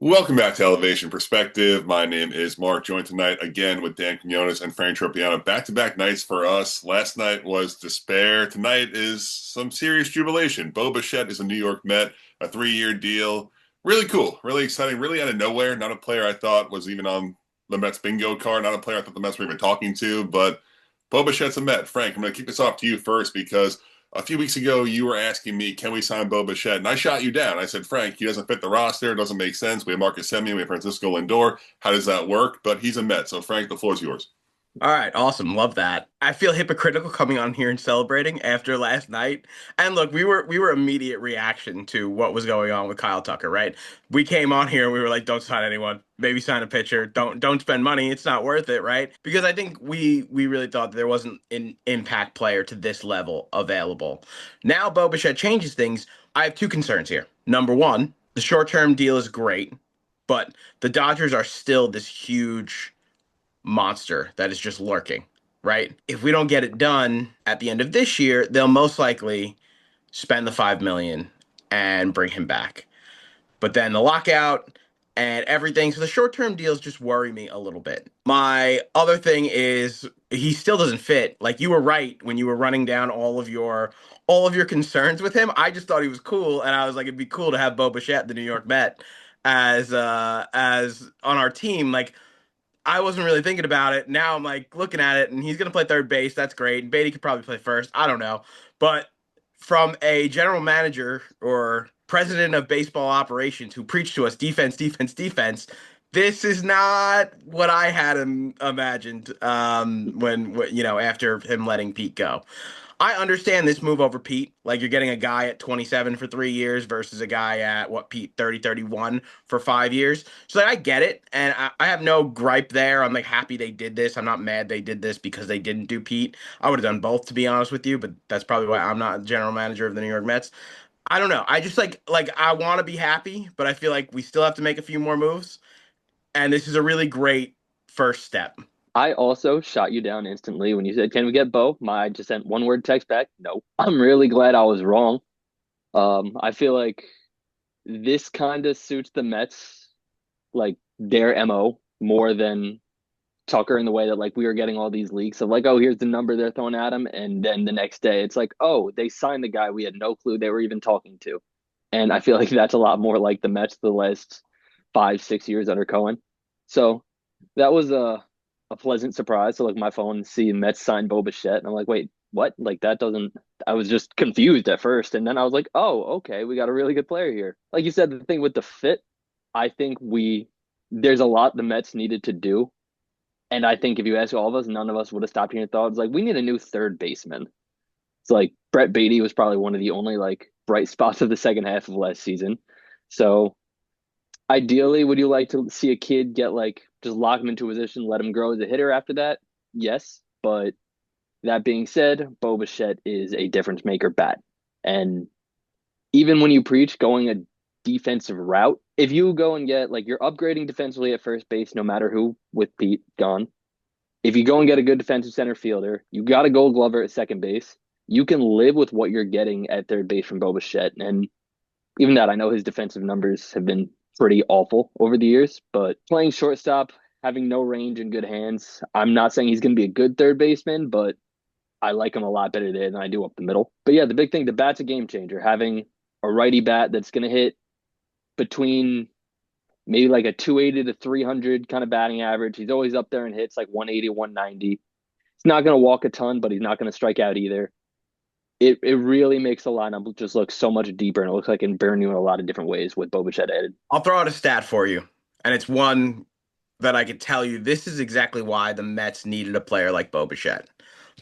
Welcome back to Elevation Perspective. My name is Mark, joined tonight again with Dan Quinones and Frank Tropiano. Back-to-back nights for us. Last night was despair. Tonight is some serious jubilation. Bo Bichette is a New York Met, a 3-year deal. Really cool, really exciting, really out of nowhere. Not a player I thought was even on the Mets bingo card, not a player I thought the Mets were even talking to, but Bo Bichette's a Met. Frank, I'm going to kick this off to you first because a few weeks ago, you were asking me, can we sign Bo Bichette? And I shot you down. I said, Frank, he doesn't fit the roster. It doesn't make sense. We have Marcus Semien. We have Francisco Lindor. How does that work? But he's a Met. So, Frank, the floor is yours. All right, awesome. Love that. I feel hypocritical coming on here and celebrating after last night. And look, we were immediate reaction to what was going on with Kyle Tucker, right? We came on here and we were like, don't sign anyone. Maybe sign a pitcher. Don't spend money. It's not worth it, right? Because I think we really thought that there wasn't an impact player to this level available. Now Bo Bichette changes things. I have two concerns here. Number one, the short-term deal is great, but the Dodgers are still this huge monster that is just lurking, right? If we don't get it done at the end of this year, they'll most likely spend the 5 million and bring him back. But then the lockout and everything, so the short-term deals just worry me a little bit. My other thing is he still doesn't fit. Like you were right when you were running down all of your concerns with him. I just thought he was cool, and I was like, it'd be cool to have Bo Bichette, the New York Met, as on our team. Like I wasn't really thinking about it. Now I'm like looking at it, and he's gonna play third base. That's great. And Beatty could probably play first. I don't know, but from a general manager or president of baseball operations who preached to us defense, defense, defense, this is not what I had imagined. When after him letting Pete go. I understand this move over Pete. Like you're getting a guy at 27 for 3 years versus a guy at what Pete 30, 31 for 5 years. So like, I get it. And I have no gripe there. I'm like happy they did this. I'm not mad they did this because they didn't do Pete. I would have done both to be honest with you, but that's probably why I'm not general manager of the New York Mets. I don't know. I just like I want to be happy, but I feel like we still have to make a few more moves. And this is a really great first step. I also shot you down instantly when you said, "Can we get Bo?" I just sent one word text back. No. I'm really glad I was wrong. I feel like this kind of suits the Mets, like their MO more than Tucker in the way that like we were getting all these leaks of like, oh, here's the number they're throwing at him, and then the next day it's like, oh, they signed the guy we had no clue they were even talking to, and I feel like that's a lot more like the Mets the last 5, 6 years under Cohen. So that was a pleasant surprise to look at my phone and see Mets sign Bo Bichette. And I'm like, wait, what? Like that doesn't I was just confused at first. And then I was like, oh, okay, we got a really good player here. Like you said, the thing with the fit, I think we there's a lot the Mets needed to do. And I think if you ask all of us, none of us would have stopped here and thought it's like we need a new third baseman. It's like Brett Beatty was probably one of the only like bright spots of the second half of last season. So ideally, would you like to see a kid get like just lock him into a position, let him grow as a hitter after that? Yes. But that being said, Bo Bichette is a difference maker bat. And even when you preach going a defensive route, if you go and get like you're upgrading defensively at first base, no matter who with Pete gone. If you go and get a good defensive center fielder, you got a gold glover at second base. You can live with what you're getting at third base from Bo Bichette. And even that, I know his defensive numbers have been pretty awful over the years, but playing shortstop, having no range and good hands, I'm not saying he's going to be a good third baseman, but I like him a lot better there than I do up the middle. But yeah, the big thing, the bat's a game changer. Having a righty bat that's going to hit between maybe like a 280 to 300 kind of batting average. He's always up there and hits like 180, 190. He's not going to walk a ton, but he's not going to strike out either. It really makes the lineup just look so much deeper, and it looks like it can burn you in a lot of different ways with Bo Bichette added. I'll throw out a stat for you, and it's one that I could tell you this is exactly why the Mets needed a player like Bo Bichette.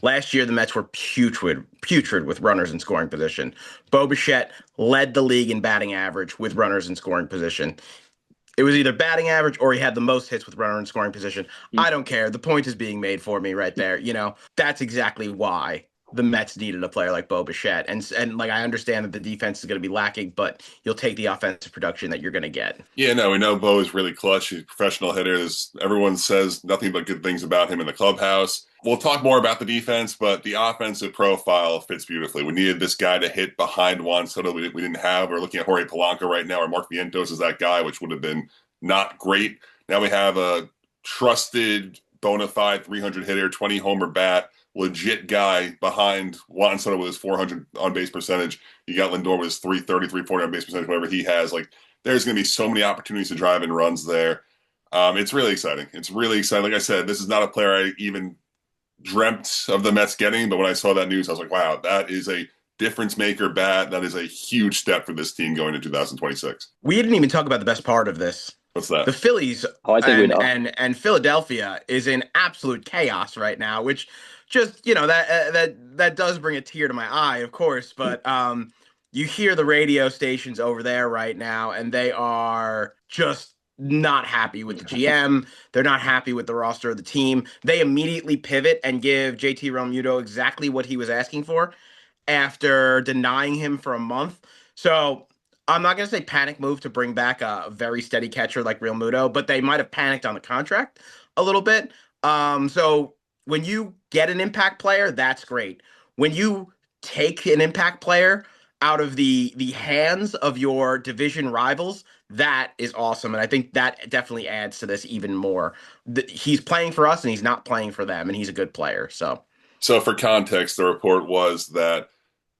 Last year, the Mets were putrid with runners in scoring position. Bo Bichette led the league in batting average with runners in scoring position. It was either batting average or he had the most hits with runner in scoring position. I don't care. The point is being made for me right there. That's exactly why the Mets needed a player like Bo Bichette. And like I understand that the defense is going to be lacking, but you'll take the offensive production that you're going to get. Yeah, no, we know Bo is really clutch. He's a professional hitter. Everyone says nothing but good things about him in the clubhouse. We'll talk more about the defense, but the offensive profile fits beautifully. We needed this guy to hit behind Juan Soto. We didn't have. We're looking at Jorge Polanco right now, or Mark Vientos is that guy, which would have been not great. Now we have a trusted, bona fide 300 hitter, 20 homer bat, legit guy behind Juan Soto with his 400 on base percentage. You got Lindor with his 330, 340 on base percentage, whatever he has. Like, there's going to be so many opportunities to drive in runs there. It's really exciting. It's really exciting. Like I said, this is not a player I even dreamt of the Mets getting, but when I saw that news, I was like, wow, that is a difference maker bat. That is a huge step for this team going into 2026. We didn't even talk about the best part of this. What's that? The Phillies Oh, I think we know. and Philadelphia is in absolute chaos right now, which just, that does bring a tear to my eye, of course, but you hear the radio stations over there right now, and they are just not happy with the GM. They're not happy with the roster of the team. They immediately pivot and give JT Realmuto exactly what he was asking for after denying him for a month. So I'm not going to say panic move to bring back a very steady catcher like Real Muto, but they might have panicked on the contract a little bit. So when you get an impact player, that's great. When you take an impact player out of the hands of your division rivals, that is awesome. And I think that definitely adds to this even more. He's playing for us and he's not playing for them, and he's a good player. So for context, the report was that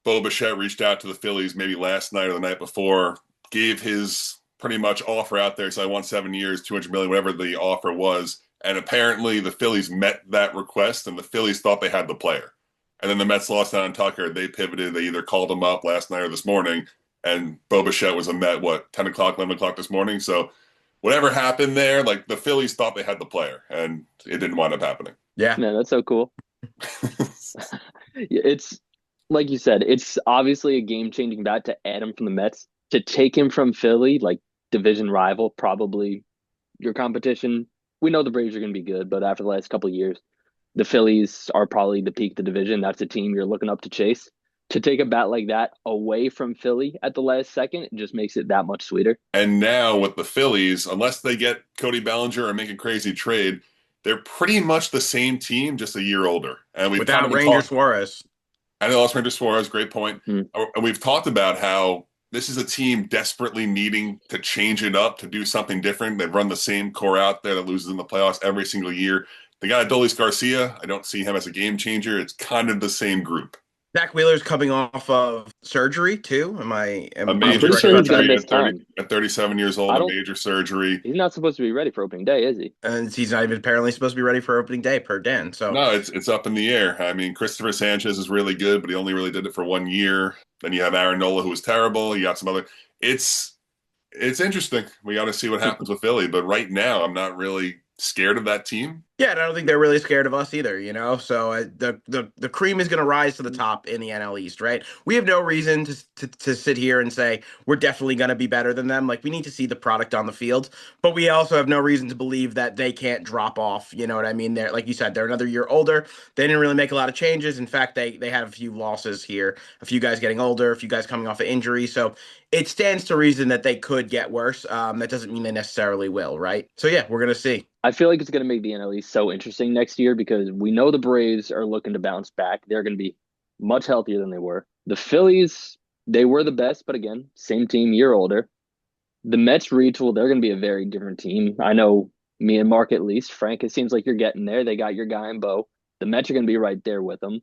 Bo Bichette reached out to the Phillies maybe last night or the night before, gave his pretty much offer out there. So I want 7 years, 200 million, whatever the offer was. And apparently the Phillies met that request, and the Phillies thought they had the player. And then the Mets lost out on Tucker. They pivoted. They either called him up last night or this morning. And Bo Bichette was a Met, 10 o'clock, 11 o'clock this morning. So whatever happened there, like the Phillies thought they had the player, and it didn't wind up happening. Yeah. Man, that's so cool. It's like you said, it's obviously a game-changing bat to add him from the Mets. To take him from Philly, like division rival, probably your competition. We know the Braves are going to be good, but after the last couple of years, the Phillies are probably the peak of the division. That's a team you're looking up to chase. To take a bat like that away from Philly at the last second, it just makes it that much sweeter. And now with the Phillies, unless they get Cody Bellinger or make a crazy trade, they're pretty much the same team, just a year older. And we've Without Ranger Suarez. I know lost Ranger Suarez, great point. And we've talked about how this is a team desperately needing to change it up, to do something different. They've run the same core out there that loses in the playoffs every single year. They got Adolis Garcia. I don't see him as a game changer. It's kind of the same group. Zach Wheeler's coming off of surgery too. A major surgery at 37 years old, a major surgery. He's not supposed to be ready for opening day, is he? And he's not even apparently supposed to be ready for opening day per Dan. So no, it's up in the air. I mean, Christopher Sanchez is really good, but he only really did it for 1 year. Then you have Aaron Nola, who was terrible. You got some other. It's interesting. We got to see what happens with Philly, but right now I'm not really scared of that team. Yeah, and I don't think they're really scared of us either, So the cream is going to rise to the top in the NL East, right? We have no reason to sit here and say we're definitely going to be better than them. Like, we need to see the product on the field, but we also have no reason to believe that they can't drop off. You know what I mean? They're, like you said, they're another year older. They didn't really make a lot of changes. In fact, they had a few losses here, a few guys getting older, a few guys coming off of injury. So it stands to reason that they could get worse. That doesn't mean they necessarily will, right? So yeah, we're going to see. I feel like it's going to make the NL East so interesting next year because we know the Braves are looking to bounce back. They're going to be much healthier than they were. The Phillies, they were the best, but again, same team, year older. The Mets retool, they're going to be a very different team. I know me and Mark at least. Frank, it seems like you're getting there. They got your guy in Bo. The Mets are going to be right there with them.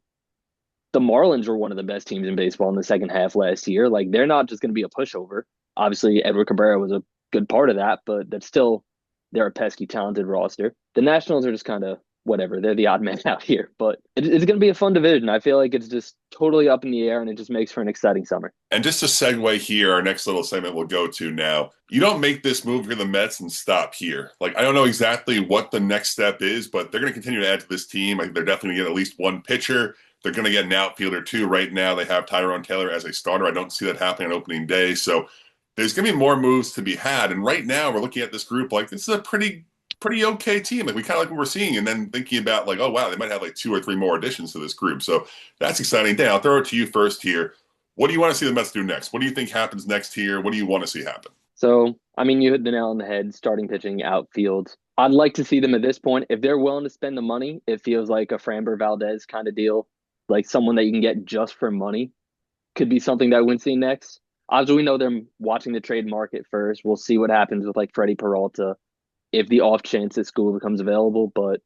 The Marlins were one of the best teams in baseball in the second half last year. Like, they're not just going to be a pushover. Obviously, Edward Cabrera was a good part of that, but that's still – they're a pesky, talented roster. The Nationals are just kind of whatever. They're the odd man out here. But it's going to be a fun division. I feel like it's just totally up in the air, and it just makes for an exciting summer. And just to segue here, our next little segment we'll go to now. You don't make this move for the Mets and stop here. Like, I don't know exactly what the next step is, but they're going to continue to add to this team. Like, they're definitely going to get at least one pitcher. They're going to get an outfielder, too. Right now, they have Tyrone Taylor as a starter. I don't see that happening on opening day. So there's going to be more moves to be had. And right now, we're looking at this group like this is a pretty okay team. Like, we kind of like what we're seeing, and then thinking about like, oh wow, they might have like 2 or 3 more additions to this group. So that's exciting. Dan, I'll throw it to you first here. What do you want to see the Mets do next? What do you think happens next here? What do you want to see happen? So, I mean, you hit the nail on the head. Starting pitching, outfield. I'd like to see them at this point. If they're willing to spend the money, it feels like a Framber Valdez kind of deal, like someone that you can get just for money. Could be something that we see next. Obviously, we know they're watching the trade market first. We'll see what happens with like Freddie Peralta if the off chance that school becomes available. But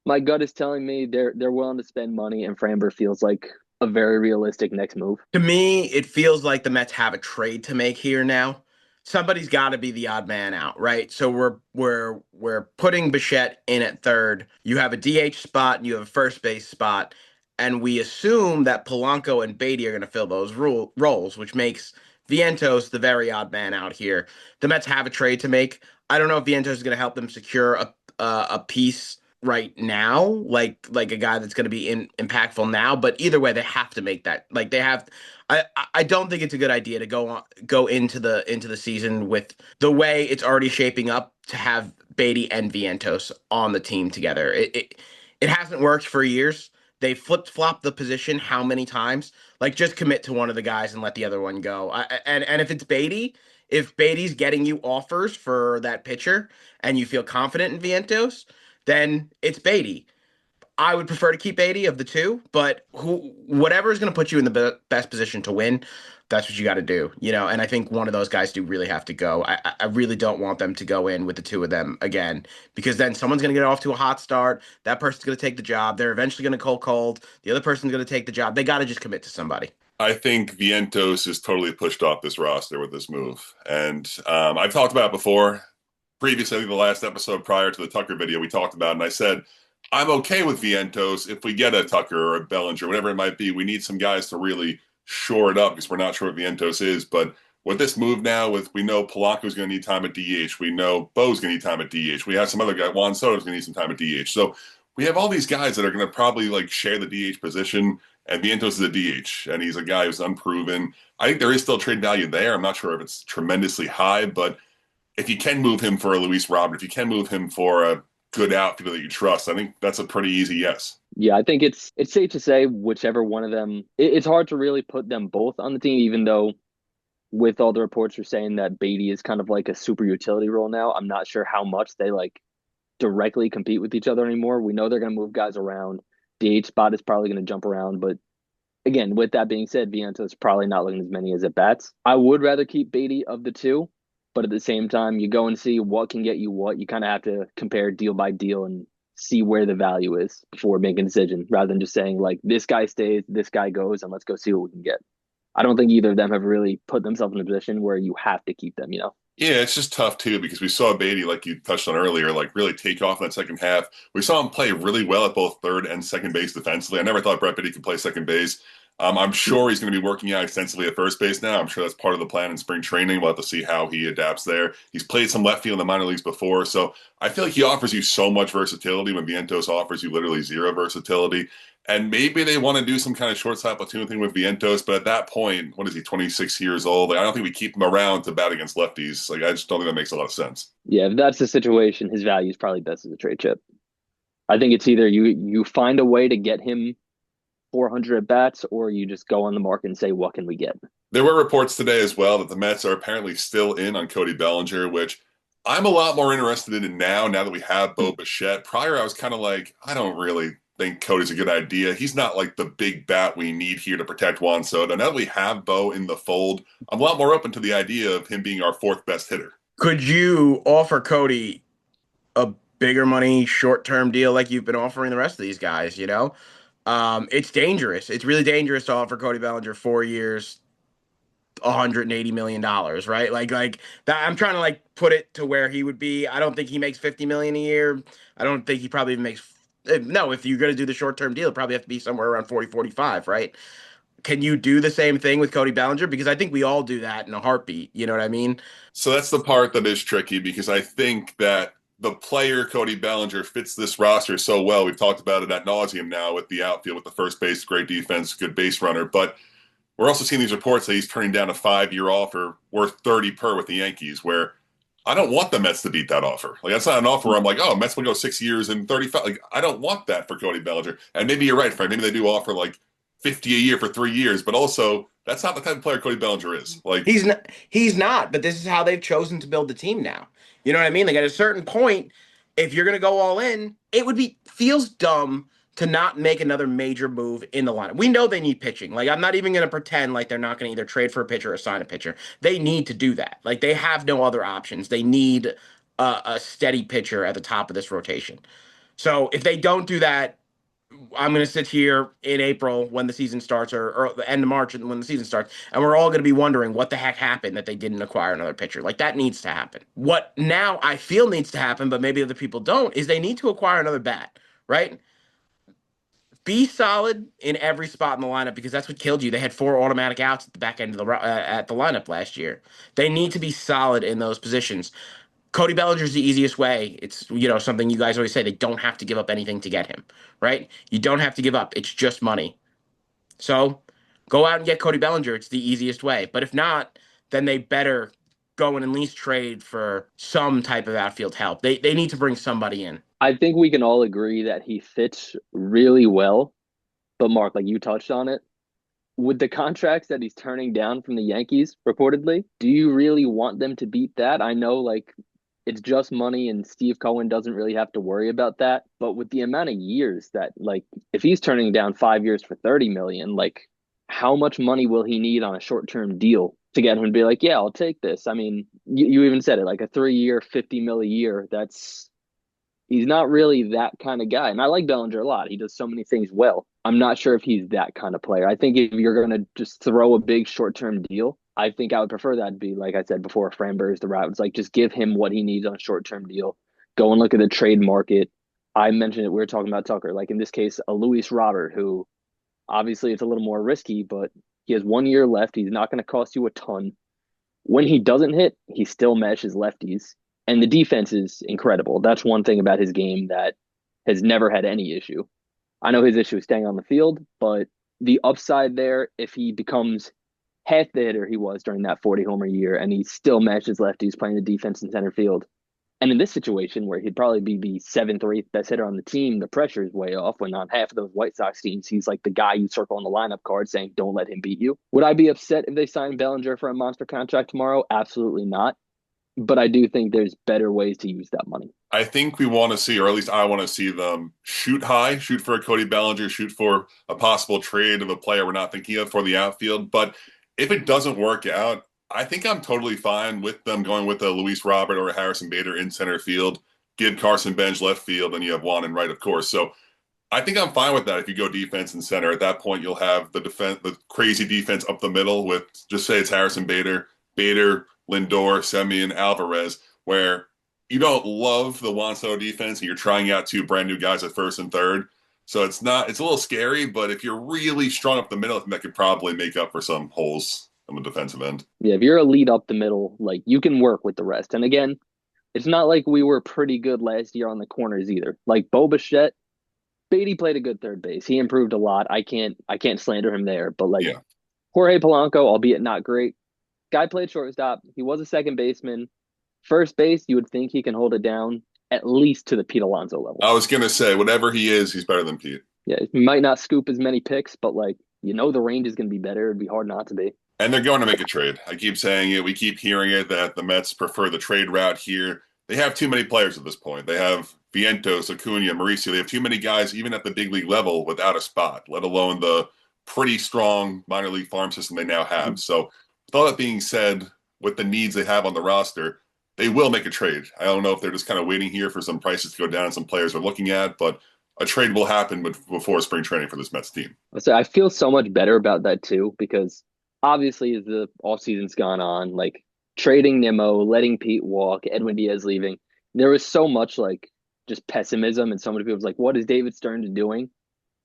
my gut is telling me they're willing to spend money, and Framber feels like a very realistic next move. To me, it feels like the Mets have a trade to make here now. Somebody's got to be the odd man out, right? So we're putting Bichette in at third. You have a DH spot and you have a first base spot, and we assume that Polanco and Beatty are going to fill those roles, which makes Vientos the very odd man out here. The Mets have a trade to make. I don't know if Vientos is going to help them secure a piece right now, like a guy that's going to be impactful now. But either way, they have to make that. Like they have. I don't think it's a good idea to go into the season with the way it's already shaping up to have Beatty and Vientos on the team together. It hasn't worked for years. They flip-flopped the position how many times? Like just commit to one of the guys and let the other one go. And if it's Beatty, if Beatty's getting you offers for that pitcher and you feel confident in Vientos, then it's Beatty. I would prefer to keep Beatty of the two, but whatever is going to put you in the best position to win, that's what you got to do, you know. And I think one of those guys do really have to go. I really don't want them to go in with the two of them again, because then someone's going to get off to a hot start. That person's going to take the job. They're eventually going to cold. The other person's going to take the job. They got to just commit to somebody. I think Vientos is totally pushed off this roster with this move. And I've talked about it before. Previously, I think the last episode prior to the Tucker video, we talked about it, and I said, I'm okay with Vientos if we get a Tucker or a Bellinger, whatever it might be. We need some guys to really shore it up because we're not sure what Vientos is. But with this move now, we know Polanco's going to need time at DH. We know Bo's going to need time at DH. We have some other guy, Juan Soto's going to need some time at DH. So we have all these guys that are going to probably like share the DH position, and Vientos is a DH, and he's a guy who's unproven. I think there is still trade value there. I'm not sure if it's tremendously high, but if you can move him for a Luis Robert, if you can move him for a good outfielder that you trust, I think that's a pretty easy yes. Yeah, I think it's safe to say whichever one of them. It's hard to really put them both on the team, even though with all the reports are saying that Beatty is kind of like a super utility role now. I'm not sure how much they like directly compete with each other anymore. We know they're going to move guys around. DH spot is probably going to jump around, but again, with that being said, Vientos is probably not looking as many as at bats. I would rather keep Beatty of the two, but at the same time, you go and see what can get you what. You kind of have to compare deal by deal and see where the value is before making a decision, rather than just saying like this guy stays, this guy goes, and let's go see what we can get. I don't think either of them have really put themselves in a position where you have to keep them, you know? Yeah, it's just tough too because we saw Beatty, like you touched on earlier, like really take off in that second half. We saw him play really well at both third and second base defensively. I never thought Brett Beatty could play second base. I'm sure he's going to be working out extensively at first base now. I'm sure that's part of the plan in spring training. We'll have to see how he adapts there. He's played some left field in the minor leagues before, so I feel like he offers you so much versatility when Vientos offers you literally zero versatility. And maybe they want to do some kind of shortstop platoon thing with Vientos, but at that point, what is he, 26 years old? Like, I don't think we keep him around to bat against lefties. Like, I just don't think that makes a lot of sense. Yeah, if that's the situation, his value is probably best as a trade chip. I think it's either you find a way to get him 400 at bats, or you just go on the market and say, what can we get? There were reports today as well that the Mets are apparently still in on Cody Bellinger, which I'm a lot more interested in now that we have Bo Bichette. Prior, I was kind of like, I don't really think Cody's a good idea. He's not like the big bat we need here to protect Juan Soto. Now that we have Bo in the fold, I'm a lot more open to the idea of him being our fourth best hitter. Could you offer Cody a bigger money short-term deal like you've been offering the rest of these guys, you know? It's dangerous. It's really dangerous to offer Cody Bellinger 4 years, $180 million, right? Like that. I'm trying to like put it to where he would be. I don't think he makes 50 million a year. I don't think he probably even makes. No, if you're going to do the short-term deal, it'd probably have to be somewhere around 40, 45, right? Can you do the same thing with Cody Bellinger? Because I think we all do that in a heartbeat. You know what I mean? So that's the part that is tricky because I think that the player Cody Bellinger fits this roster so well. We've talked about it ad nauseum now with the outfield, with the first base, great defense, good base runner. But we're also seeing these reports that he's turning down a 5-year offer worth 30 per with the Yankees, where I don't want the Mets to beat that offer. Like, that's not an offer where I'm like, oh, Mets will go 6 years and 35. Like, I don't want that for Cody Bellinger. And maybe you're right, Frank. Maybe they do offer like 50 a year for 3 years, but also that's not the type of player Cody Bellinger is. Like, He's not, but this is how they've chosen to build the team now. You know what I mean? Like at a certain point, if you're gonna go all in, it would be feels dumb to not make another major move in the lineup. We know they need pitching. Like, I'm not even going to pretend like they're not going to either trade for a pitcher or sign a pitcher. They need to do that. Like, they have no other options. They need a steady pitcher at the top of this rotation. So if they don't do that, I'm going to sit here in April when the season starts, or the end of March when the season starts, and we're all going to be wondering what the heck happened that they didn't acquire another pitcher. Like, that needs to happen. What now I feel needs to happen, but maybe other people don't, is they need to acquire another bat, right? Be solid in every spot in the lineup because that's what killed you. They had 4 automatic outs at the back end of at the lineup last year. They need to be solid in those positions. Cody Bellinger's the easiest way. It's, something you guys always say. They don't have to give up anything to get him, right? You don't have to give up. It's just money. So go out and get Cody Bellinger. It's the easiest way. But if not, then they better go and at least trade for some type of outfield help. They need to bring somebody in. I think we can all agree that he fits really well. But Mark, like you touched on it, with the contracts that he's turning down from the Yankees, reportedly, do you really want them to beat that? I know, like, it's just money and Steve Cohen doesn't really have to worry about that. But with the amount of years that, like, if he's turning down 5 years for 30 million, like, how much money will he need on a short-term deal to get him to be like, yeah, I'll take this? I mean, you even said it, like a 3 year, 50 mil a year. He's not really that kind of guy. And I like Bellinger a lot. He does so many things well. I'm not sure if he's that kind of player. I think if you're going to just throw a big short-term deal, I think I would prefer that be, like I said before, Framberg's the route. It's like, just give him what he needs on a short-term deal. Go and look at the trade market. I mentioned it. We were talking about Tucker. Like in this case, a Luis Robert, who obviously it's a little more risky, but he has 1 year left. He's not going to cost you a ton. When he doesn't hit, he still meshes lefties. And the defense is incredible. That's one thing about his game that has never had any issue. I know his issue is staying on the field, but the upside there, if he becomes half the hitter he was during that 40-homer year and he still matches lefties playing the defense in center field. And in this situation where he'd probably be the 7th or 8th best hitter on the team, the pressure is way off when on half of those White Sox teams, he's like the guy you circle on the lineup card saying, don't let him beat you. Would I be upset if they signed Bellinger for a monster contract tomorrow? Absolutely not. But I do think there's better ways to use that money. I think we want to see, or at least I want to see them shoot high, shoot for a Cody Bellinger, shoot for a possible trade of a player we're not thinking of for the outfield. But if it doesn't work out, I think I'm totally fine with them going with a Luis Robert or a Harrison Bader in center field, give Carson Bench left field, and you have Juan and right, of course. So I think I'm fine with that. If you go defense and center, at that point you'll have the crazy defense up the middle with, just say it's Harrison Bader, Lindor, Semien, Alvarez, where you don't love the Juan Soto defense and you're trying out 2 brand new guys at first and third. So it's a little scary, but if you're really strong up the middle, I think that could probably make up for some holes on the defensive end. Yeah, if you're a lead up the middle, like, you can work with the rest. And again, it's not like we were pretty good last year on the corners either. Like Bichette, Beatty played a good third base. He improved a lot. I can't slander him there, but like, Yeah. Jorge Polanco, albeit not great, guy played shortstop. He was a second baseman. First base, you would think he can hold it down at least to the Pete Alonso level. I was going to say, whatever he is, he's better than Pete. Yeah, he might not scoop as many picks, but like, the range is going to be better. It'd be hard not to be. And they're going to make a trade. I keep saying it. We keep hearing it that the Mets prefer the trade route here. They have too many players at this point. They have Vientos, Acuna, Mauricio. They have too many guys, even at the big league level, without a spot, let alone the pretty strong minor league farm system they now have. So with all that being said, with the needs they have on the roster, they will make a trade. I don't know if they're just kind of waiting here for some prices to go down and some players are looking at, but a trade will happen before spring training for this Mets team. So I feel so much better about that too, because obviously as the offseason's gone on, like trading Nimmo, letting Pete walk, Edwin Diaz leaving, there was so much like just pessimism and so many people was like, what is David Stearns doing?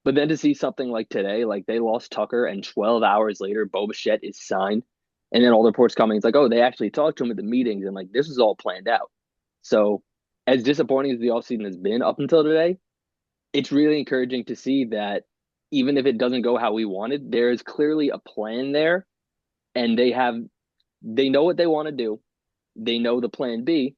But then to see something like today, like they lost Tucker and 12 hours later, Bichette is signed. And then all the reports coming, it's like, oh, they actually talked to him at the meetings and like this is all planned out. So as disappointing as the offseason has been up until today, it's really encouraging to see that even if it doesn't go how we wanted, there is clearly a plan there and they know what they want to do. They know the plan B.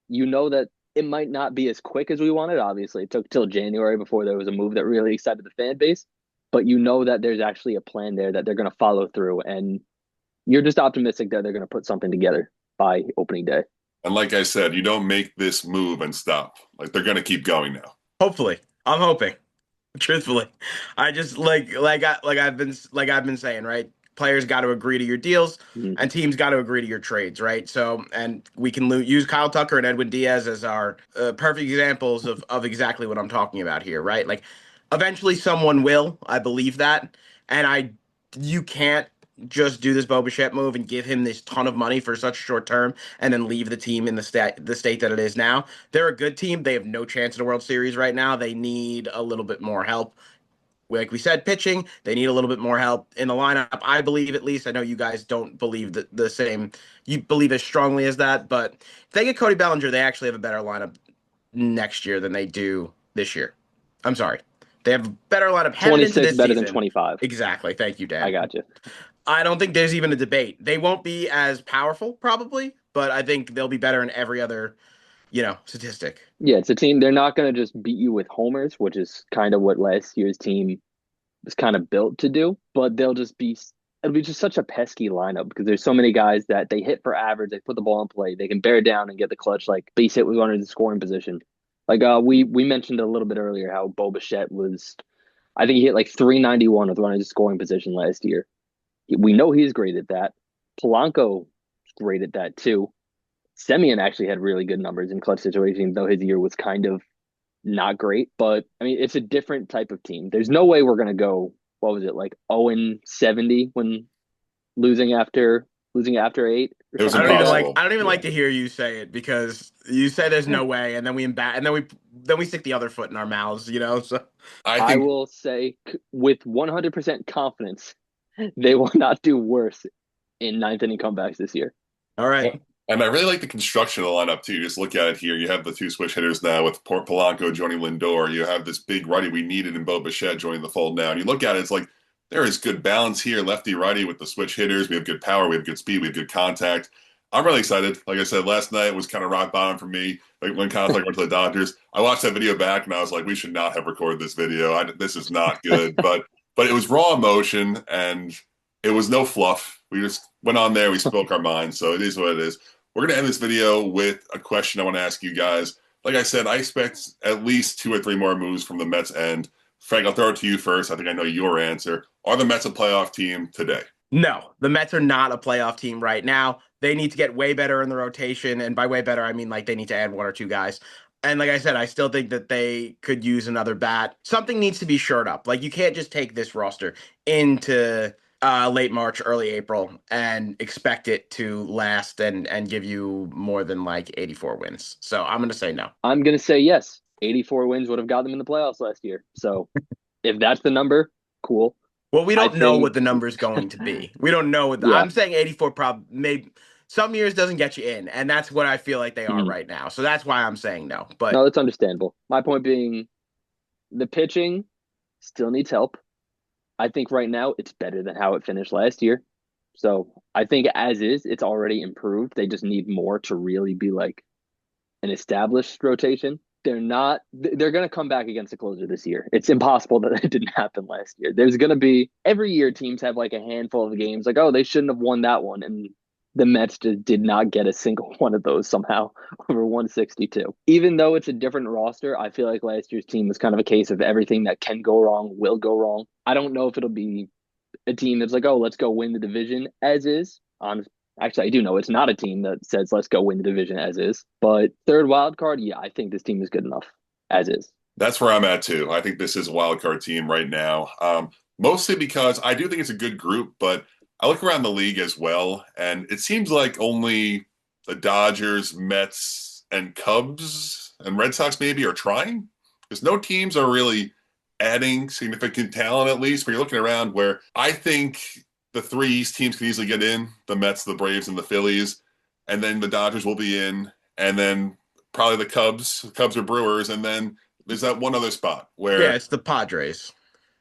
You know that it might not be as quick as we wanted. Obviously, it took till January before there was a move that really excited the fan base, but you know that there's actually a plan there that they're going to follow through. And you're just optimistic that they're going to put something together by opening day. And like I said, you don't make this move and stop. Like they're going to keep going now. Hopefully. I'm hoping. Truthfully, I just like I've been saying, right? Players got to agree to your deals, Mhm. and teams got to agree to your trades, right? So, and we can use Kyle Tucker and Edwin Diaz as our perfect examples of exactly what I'm talking about here, right? Like, eventually someone will, I believe that, and you can't just do this Bo Bichette move and give him this ton of money for such a short term and then leave the team in the state that it is now. They're a good team. They have no chance at a World Series right now. They need a little bit more help. Like we said, pitching, they need a little bit more help in the lineup. I believe, at least. I know you guys don't believe the same. You believe as strongly as that, but if they get Cody Bellinger, they actually have a better lineup next year than they do this year. I'm sorry. They have a better lineup headed into 26 this better than season. 25. Exactly. Thank you, I Dan. got you. I don't think there's even a debate. They won't be as powerful, probably, but I think they'll be better in every other, statistic. Yeah, it's a team. They're not going to just beat you with homers, which is kind of what last year's team was kind of built to do, but it'll be just such a pesky lineup because there's so many guys that they hit for average, they put the ball in play, they can bear down and get the clutch, like base hit was under the scoring position. Like we mentioned a little bit earlier how Bo Bichette was, I think he hit like 391 with runners in scoring position last year. We know he's great at that. Polanco is great at that too. Semyon actually had really good numbers in clutch situations, though his year was kind of not great. But I mean, it's a different type of team. There's no way we're gonna go. What was it like 0-70 when losing after eight or It was something I don't like even that? like impossible. I don't even Yeah. like to hear you say it because you say there's no way, and then we stick the other foot in our mouths. So I I think will say with 100% confidence, they will not do worse in ninth inning comebacks this year. all right. And I really like the construction of the lineup too. Just look at it here. You have the two switch hitters now with Polanco joining Lindor. You have this big righty we needed in Bo Bichette joining the fold now. And you look at it, it's like there is good balance here, lefty righty with the switch hitters. We have good power, we have good speed, we have good contact. I'm really excited. Like I said, last night was kind of rock bottom for me. Like when Contact went to the Dodgers, I watched that video back and I was like, we should not have recorded this video. This is not good. But it was raw emotion and it was no fluff. We just went on there, we spoke our minds. So it is what it is. We're going to end this video with a question I want to ask you guys. Like I said, I expect at least 2 or 3 more moves from the Mets end. Frank, I'll throw it to you first. I think I know your answer. Are the Mets a playoff team today? No, the Mets are not a playoff team right now. They need to get way better in the rotation, and by way better, I mean like they need to add one or two guys. And like I said, I still think that they could use another bat. Something needs to be shored up. Like you can't just take this roster into late March, early April, and expect it to last and give you more than like 84 wins. So I'm gonna say no. I'm gonna say yes. 84 wins would have got them in the playoffs last year. So if that's the number, cool. Well, we I don't know think, what the number is going to be. We don't know yeah. I'm saying 84 probably maybe some years doesn't get you in, and that's what I feel like they are Mhm. right now. So that's why I'm saying no. But No, that's understandable. My point being, the pitching still needs help. I think right now it's better than how it finished last year. So I think as is, it's already improved. They just need more to really be like an established rotation. They're going to come back against the closer this year. It's impossible that it didn't happen last year. There's going to be every year teams have like a handful of games like, oh, they shouldn't have won that one. And the Mets just did not get a single one of those somehow over 162. Even though it's a different roster, I feel like last year's team was kind of a case of everything that can go wrong will go wrong. I don't know if it'll be a team that's like, oh, let's go win the division as is. Actually, I do know it's not a team that says let's go win the division as is. But third wild card, yeah, I think this team is good enough as is. That's where I'm at too. I think this is a wild card team right now. Mostly because I do think it's a good group, but I look around the league as well, and it seems like only the Dodgers, Mets, and Cubs and Red Sox maybe are trying. Because no teams are really adding significant talent, at least. But you're looking around where I think the 3 East teams can easily get in: the Mets, the Braves, and the Phillies, and then the Dodgers will be in, and then probably the Cubs or Brewers, and then there's that one other spot yeah, where it's the Padres.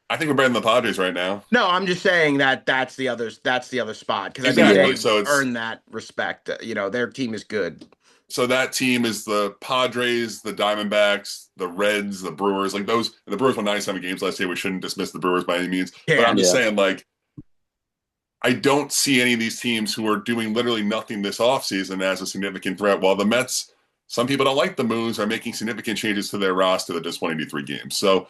I think we're better than the Padres right now. No, I'm just saying that that's the other spot because I think Yeah. Exactly. they've So it's earned that respect. Their team is good. so that team is the Padres, the Diamondbacks, the Reds, the Brewers. Like those, and the Brewers won 97 games last year. We shouldn't dismiss the Brewers by any means. But Yeah, I'm just Yeah. saying, like, I don't see any of these teams who are doing literally nothing this offseason as a significant threat. While the Mets, some people don't like the moves, are making significant changes to their roster that just won 83 games. So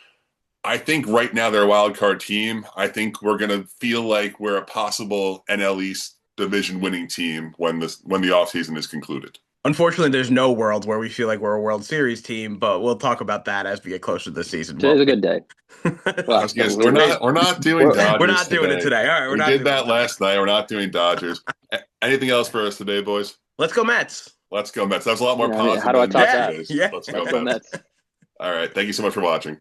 I think right now they're a wild card team. I think we're going to feel like we're a possible NL East division winning team when the offseason is concluded. Unfortunately, there's no world where we feel like we're a World Series team, but we'll talk about that as we get closer to the season. Today's a good day. Well, We're not doing Dodgers we're not doing today. it today. All right, we did that last night. We're not doing Dodgers. Anything else for us today, boys? Let's go Mets. Let's go Mets. That was a lot more Yeah, positive. how do I than top yesterday. that? Yeah. Let's Let's go go Mets. Mets. All right. Thank you so much for watching.